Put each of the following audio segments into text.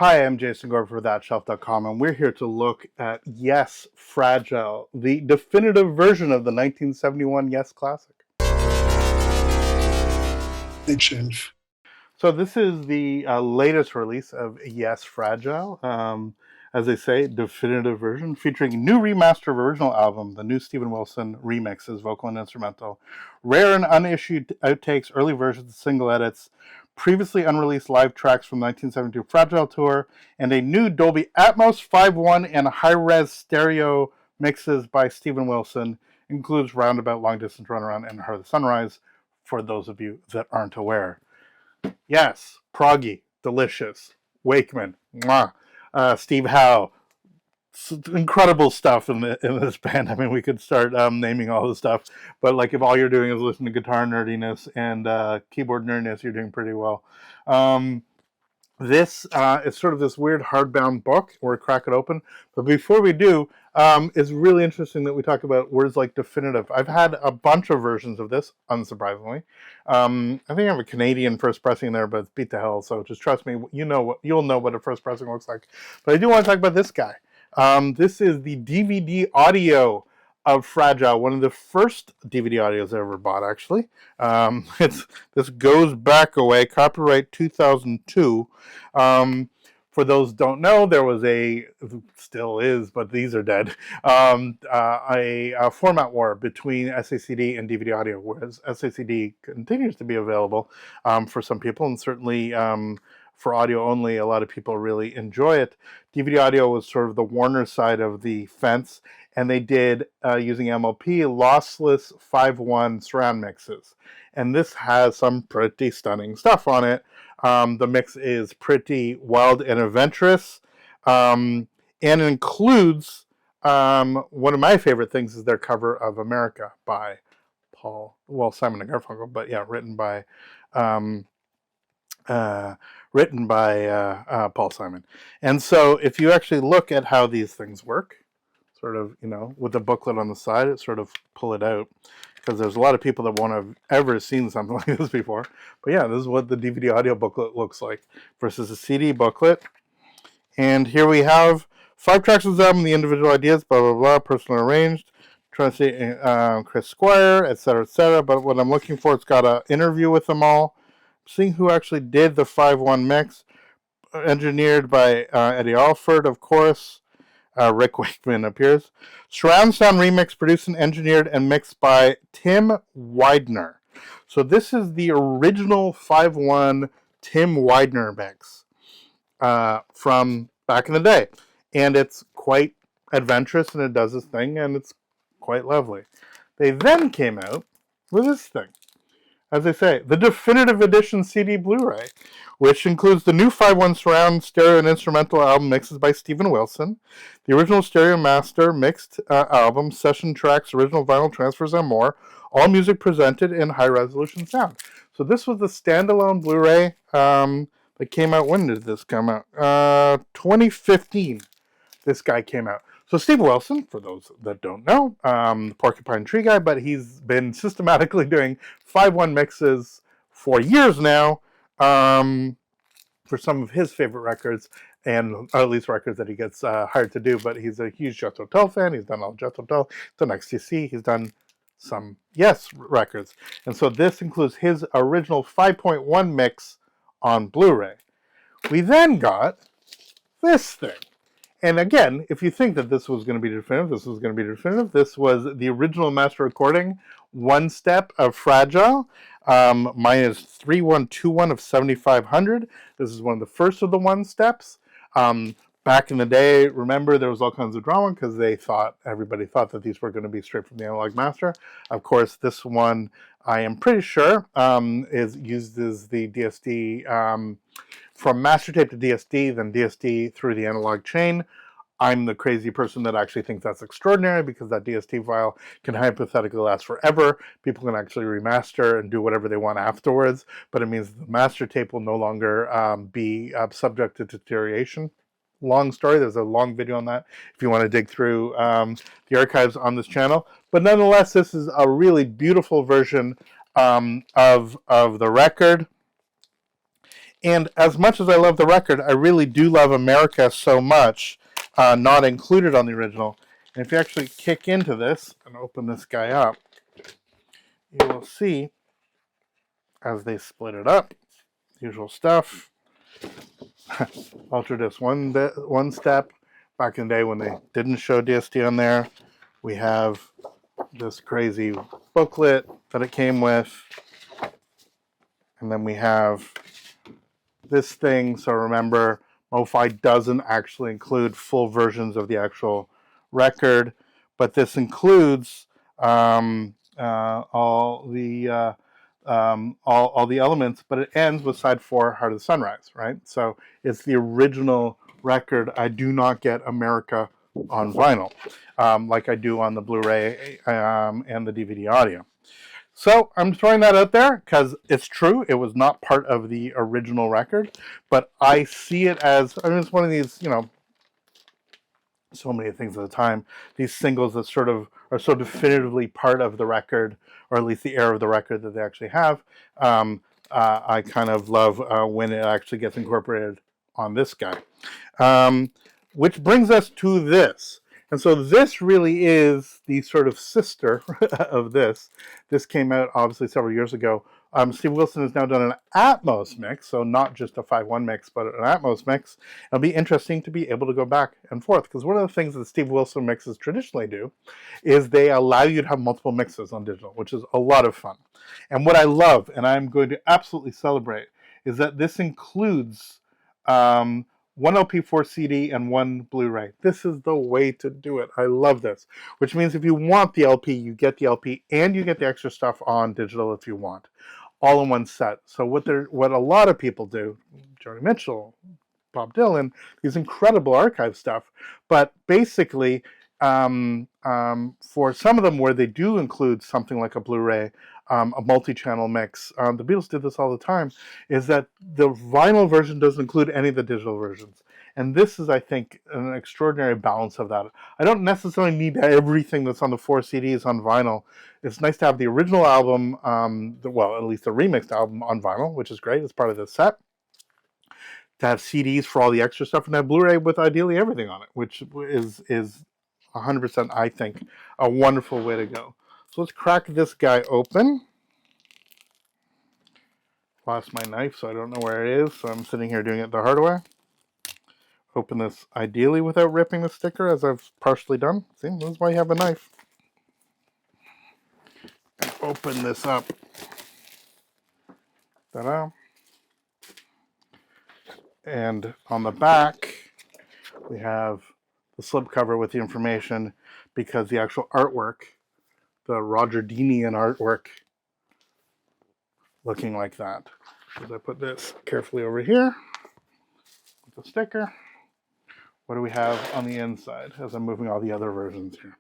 Hi, I'm Jason Gore for ThatShelf.com, and we're here to look at Yes, Fragile, the definitive version of the 1971 Yes classic. Big shelf. So this is the latest release of Yes, Fragile. As they say, definitive version, featuring new remaster of original album, the new Steven Wilson remixes, vocal and instrumental, rare and unissued outtakes, early versions, single edits, previously unreleased live tracks from the 1972 Fragile tour, and a new Dolby Atmos 5.1 and high-res stereo mixes by Steven Wilson. Includes Roundabout, Long Distance Runaround, and Heart of the Sunrise, for those of you that aren't aware. Yes, proggy, delicious, Wakeman, mwah. Steve Howe, incredible stuff in this band. I mean, we could start naming all the stuff, but like if all you're doing is listening to guitar nerdiness and keyboard nerdiness, you're doing pretty well. This is sort of this weird hardbound book. We'll crack it open. But before we do, it's really interesting that we talk about words like definitive. I've had a bunch of versions of this, unsurprisingly. I think I have a Canadian first pressing there, but it's beat to hell. So just trust me, you'll know what a first pressing looks like. But I do want to talk about this guy. This is the DVD audio of Fragile, one of the first DVD audios I ever bought, actually. This goes back away, copyright 2002. For those who don't know, there was still is, but these are dead, a format war between SACD and DVD audio, whereas SACD continues to be available for some people, and certainly for audio only, a lot of people really enjoy it. DVD audio was sort of the Warner side of the fence, and they did, using MLP, lossless 5.1 surround mixes. And this has some pretty stunning stuff on it. The mix is pretty wild and adventurous, and it includes one of my favorite things is their cover of America by Simon and Garfunkel, but yeah, written by Paul Simon. And so if you actually look at how these things work, sort of, with the booklet on the side, it sort of pull it out, because there's a lot of people that won't have ever seen something like this before. But yeah, this is what the DVD audio booklet looks like versus a CD booklet. And here we have 5 tracks of them, the individual ideas, blah, blah, blah, personally arranged, trying to say Chris Squire, etc., etc. But what I'm looking for, it's got an interview with them all, seeing who actually did the 5.1 mix, engineered by Eddie Alford, of course. Rick Wakeman appears. Surround sound remix, produced and engineered and mixed by Tim Widener. So this is the original 5.1 Tim Widener mix from back in the day. And it's quite adventurous, and it does this thing, and it's quite lovely. They then came out with this thing. As I say, the definitive edition CD Blu-ray, which includes the new 5.1 surround stereo and instrumental album mixes by Steven Wilson, the original stereo master mixed album, session tracks, original vinyl transfers, and more, all music presented in high-resolution sound. So this was the standalone Blu-ray that came out. When did this come out? 2015, this guy came out. So Steve Wilson, for those that don't know, the Porcupine Tree guy, but he's been systematically doing 5.1 mixes for years now for some of his favorite records, and at least records that he gets hired to do. But he's a huge Jethro Tull fan. He's done all Jethro Tull, he's done XTC, he's done some Yes records. And so this includes his original 5.1 mix on Blu-ray. We then got this thing. And again, if you think that this was going to be definitive, this was going to be definitive. This was the original master recording, one step of Fragile. Mine is 3121 of 7500. This is one of the first of the one steps. Back in the day, remember, there was all kinds of drama because everybody thought that these were going to be straight from the analog master. Of course, this one, I am pretty sure, uses the DSD from master tape to DSD, then DSD through the analog chain. I'm the crazy person that actually thinks that's extraordinary, because that DSD file can hypothetically last forever. People can actually remaster and do whatever they want afterwards, but it means the master tape will no longer be subject to deterioration. Long story, there's a long video on that if you want to dig through the archives on this channel. But nonetheless, this is a really beautiful version of the record. And as much as I love the record, I really do love America so much, not included on the original. And if you actually kick into this and open this guy up, you will see, as they split it up, usual stuff. Ultra disc one step. Back in the day when they didn't show DSD on there, we have this crazy booklet that it came with. And then we have this thing. So remember, MoFi doesn't actually include full versions of the actual record, but this includes all the elements. But it ends with side 4, Heart of the Sunrise, right? So it's the original record. I do not get America on vinyl, like I do on the Blu-ray and the DVD audio. So I'm throwing that out there because it's true. It was not part of the original record, but I see it as, I mean, it's one of these, you know, so many things at the time, these singles that sort of are so definitively part of the record, or at least the era of the record that they actually have. I kind of love when it actually gets incorporated on this guy. Which brings us to this. And so this really is the sort of sister of this. This came out obviously several years ago. Steve Wilson has now done an Atmos mix, so not just a 5.1 mix, but an Atmos mix. It'll be interesting to be able to go back and forth, because one of the things that Steve Wilson mixes traditionally do is they allow you to have multiple mixes on digital, which is a lot of fun. And what I love, and I'm going to absolutely celebrate, is that this includes one LP4 CD and one Blu-ray. This is the way to do it. I love this. Which means if you want the LP, you get the LP and you get the extra stuff on digital if you want, all in one set. So what a lot of people do, Joni Mitchell, Bob Dylan, these incredible archive stuff, but basically for some of them where they do include something like a Blu-ray, a multi-channel mix, the Beatles did this all the time, is that the vinyl version doesn't include any of the digital versions. And this is, I think, an extraordinary balance of that. I don't necessarily need everything that's on the 4 CDs on vinyl. It's nice to have the original album, well, at least the remixed album on vinyl, which is great. It's part of the set. To have CDs for all the extra stuff, and have Blu-ray with ideally everything on it, which is 100%, I think, a wonderful way to go. So let's crack this guy open. Lost my knife, so I don't know where it is, so I'm sitting here doing it the hard way. Open this ideally without ripping the sticker, as I've partially done. See, that's why you have a knife. Open this up. Ta-da. And on the back, we have the slipcover with the information, because the actual artwork, the Roger Deanian artwork, looking like that. As I put this carefully over here with the sticker, what do we have on the inside as I'm moving all the other versions here?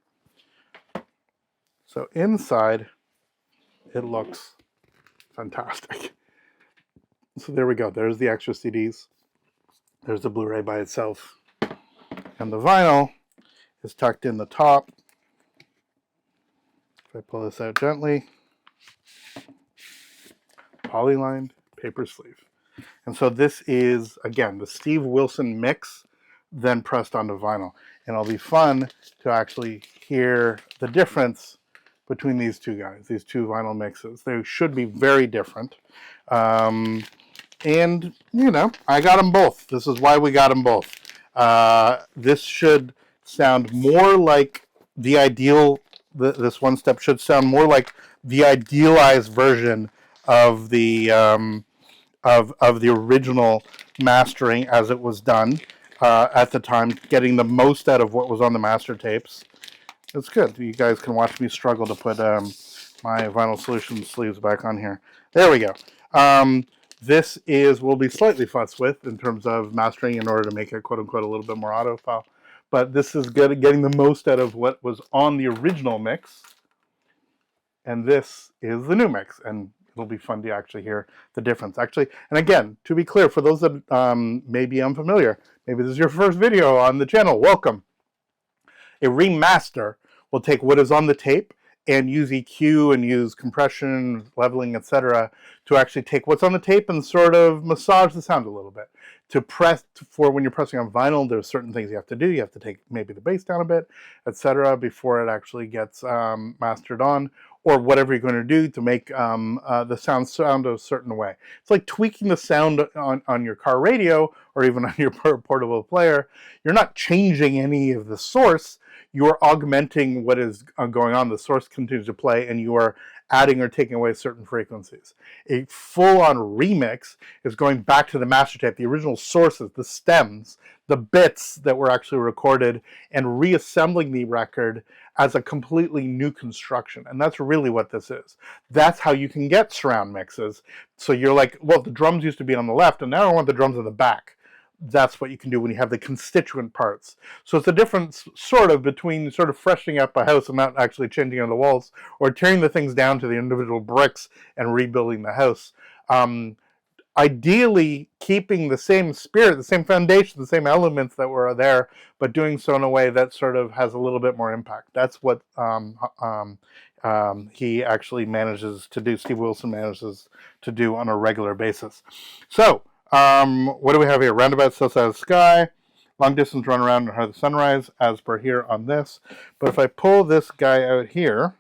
So inside, it looks fantastic. So there we go. There's the extra CDs. There's the Blu-ray by itself. And the vinyl is tucked in the top. If I pull this out gently, polylined paper sleeve. And so this is, again, the Steve Wilson mix, then pressed onto vinyl. And it'll be fun to actually hear the difference between these two guys, these two vinyl mixes. They should be very different. And, you know, I got them both. This is why we got them both. This should sound more like the ideal, this one step should sound more like the idealized version of the original mastering as it was done at the time, getting the most out of what was on the master tapes. It's good. You guys can watch me struggle to put my Vinyl Solutions sleeves back on here. There we go. This will be slightly fussed with in terms of mastering in order to make it, quote-unquote, a little bit more audiophile. But this is good at getting the most out of what was on the original mix. And this is the new mix. And it'll be fun to actually hear the difference. Actually, and again, to be clear, for those that may be unfamiliar, maybe this is your first video on the channel, welcome. A remaster will take what is on the tape and use EQ and use compression, leveling, etc., to actually take what's on the tape and sort of massage the sound a little bit. To press for when you're pressing on vinyl, there's certain things you have to do. You have to take maybe the bass down a bit, etc., before it actually gets mastered on, or whatever you're going to do to make the sound a certain way. It's like tweaking the sound on your car radio or even on your portable player. You're not changing any of the source. You are augmenting what is going on. The source continues to play, and you are adding or taking away certain frequencies. A full-on remix is going back to the master tape, the original sources, the stems, the bits that were actually recorded, and reassembling the record as a completely new construction. And that's really what this is. That's how you can get surround mixes. So you're like, well, the drums used to be on the left, and now I want the drums in the back. That's what you can do when you have the constituent parts. So it's a difference sort of between sort of freshening up a house and not actually changing on the walls, or tearing the things down to the individual bricks and rebuilding the house. Ideally keeping the same spirit, the same foundation, the same elements that were there, but doing so in a way that sort of has a little bit more impact. That's what he actually manages to do, Steve Wilson manages to do on a regular basis. So, what do we have here? Roundabout, South Side of the Sky, Long Distance Runaround, and Heart of the Sunrise, as per here on this. But if I pull this guy out here,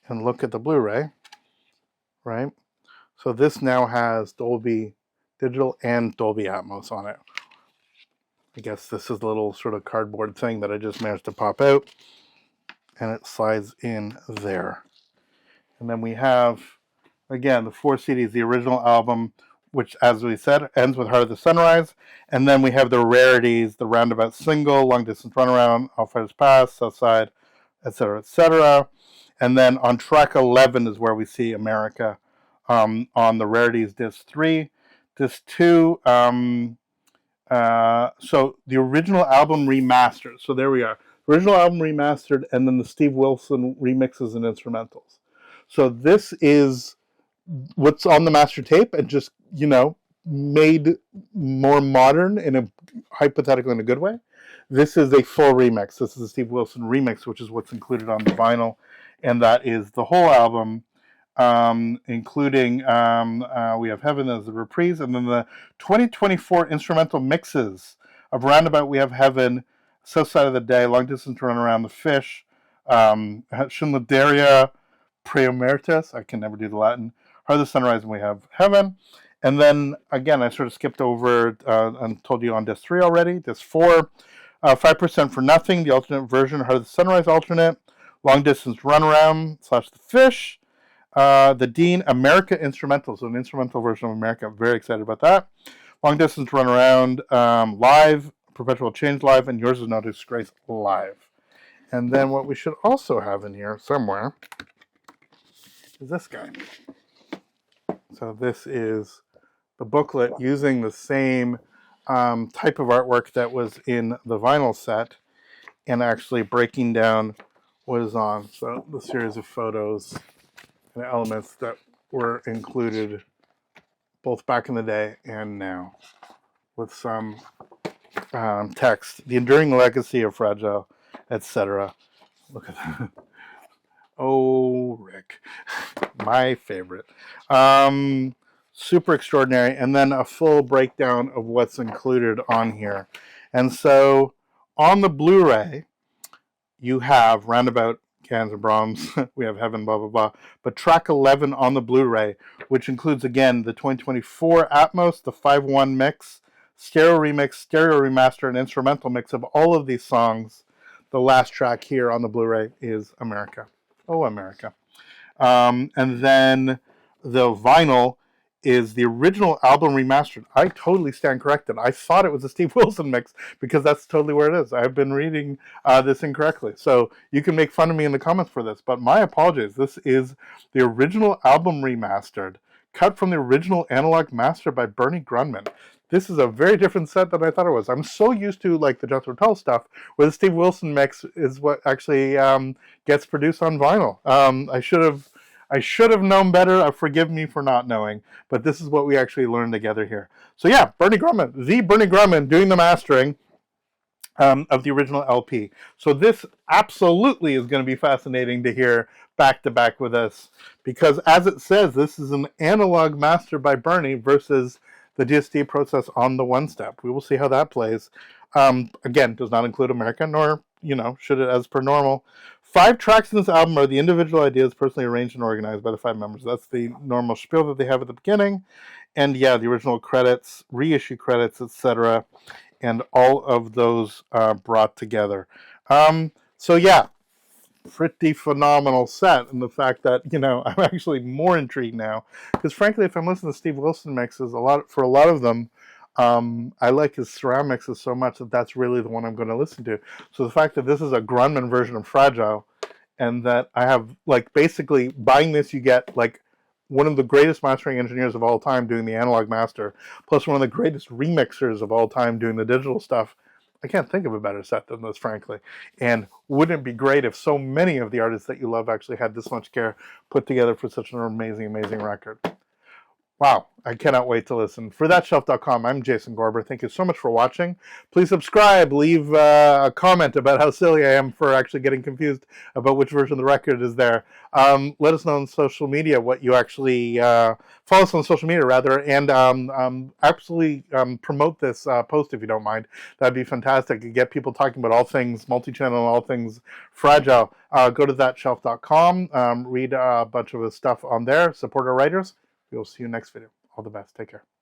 and look at the Blu-ray, right? So this now has Dolby Digital and Dolby Atmos on it. I guess this is a little sort of cardboard thing that I just managed to pop out, and it slides in there. And then we have, again, the 4 CDs, the original album, which, as we said, ends with Heart of the Sunrise. And then we have the rarities, the Roundabout single, Long Distance Runaround, All Fighters Pass, Southside, etc., etc. And then on track 11 is where we see America on the rarities disc 3. Disc 2, so the original album remastered. So there we are. Original album remastered, and then the Steve Wilson remixes and instrumentals. So this is what's on the master tape and just, made more modern in a hypothetically in a good way. This is a full remix. This is a Steve Wilson remix, which is what's included on the vinyl. And that is the whole album, including we have Heaven as the reprise, and then the 2024 instrumental mixes of Roundabout, we have Heaven, South Side of the Day, Long Distance Runaround, The Fish, Shinladeria, Preomertus, I can never do the Latin, Heart of the Sunrise, and we have Heaven. And then, again, I sort of skipped over and told you on disc 3 already. Disc 4, 5% for Nothing, the alternate version, Heart of the Sunrise alternate, Long Distance Runaround / The Fish, the Dean America instrumental, so an instrumental version of America. I'm very excited about that. Long Distance Runaround live, Perpetual Change live, and Yours Is No Disgrace live. And then what we should also have in here somewhere is this guy. So this is the booklet using the same type of artwork that was in the vinyl set, and actually breaking down what is on. So the series of photos and elements that were included both back in the day and now, with some text. The enduring legacy of Fragile, etc. Look at that. Oh, Rick. My favorite. Super extraordinary. And then a full breakdown of what's included on here. And so on the Blu-ray, you have Roundabout, Cans and Brahms, we have Heaven, blah, blah, blah. But track 11 on the Blu-ray, which includes, again, the 2024 Atmos, the 5.1 mix, stereo remix, stereo remaster, and instrumental mix of all of these songs. The last track here on the Blu-ray is America. Oh, America. And then the vinyl is the original album remastered. I totally stand corrected. I thought it was a Steve Wilson mix because that's totally where it is. I've been reading this incorrectly. So you can make fun of me in the comments for this, but my apologies. This is the original album remastered, cut from the original analog master by Bernie Grundman. This is a very different set than I thought it was. I'm so used to like the Jethro Tull stuff, where the Steve Wilson mix is what actually gets produced on vinyl. I should have known better. Forgive me for not knowing, but this is what we actually learned together here. So yeah, Bernie Grundman, the Bernie Grundman doing the mastering. of the original LP. So this absolutely is going to be fascinating to hear back to back with us, because as it says, this is an analog master by Bernie versus the DSD process on the one step. We will see how that plays. Again, does not include America, nor, should it as per normal. 5 tracks in this album are the individual ideas personally arranged and organized by the 5 members. That's the normal spiel that they have at the beginning. And yeah, the original credits, reissue credits, etc., and all of those brought together. So yeah, pretty phenomenal set, and the fact that I'm actually more intrigued now, because frankly, if I'm listening to Steve Wilson mixes, for a lot of them, I like his surround mixes so much that that's really the one I'm going to listen to. So the fact that this is a Grundman version of Fragile, and that I have basically buying this, you get one of the greatest mastering engineers of all time doing the analog master, plus one of the greatest remixers of all time doing the digital stuff. I can't think of a better set than this, frankly. And wouldn't it be great if so many of the artists that you love actually had this much care put together for such an amazing, amazing record? Wow, I cannot wait to listen. For thatshelf.com, I'm Jason Gorber. Thank you so much for watching. Please subscribe, leave a comment about how silly I am for actually getting confused about which version of the record is there. Let us know on social media what you actually, follow us on social media rather, and absolutely promote this post if you don't mind. That'd be fantastic. You get people talking about all things multi-channel and all things Fragile. Go to thatshelf.com, read a bunch of the stuff on there, support our writers. We will see you next video. All the best. Take care.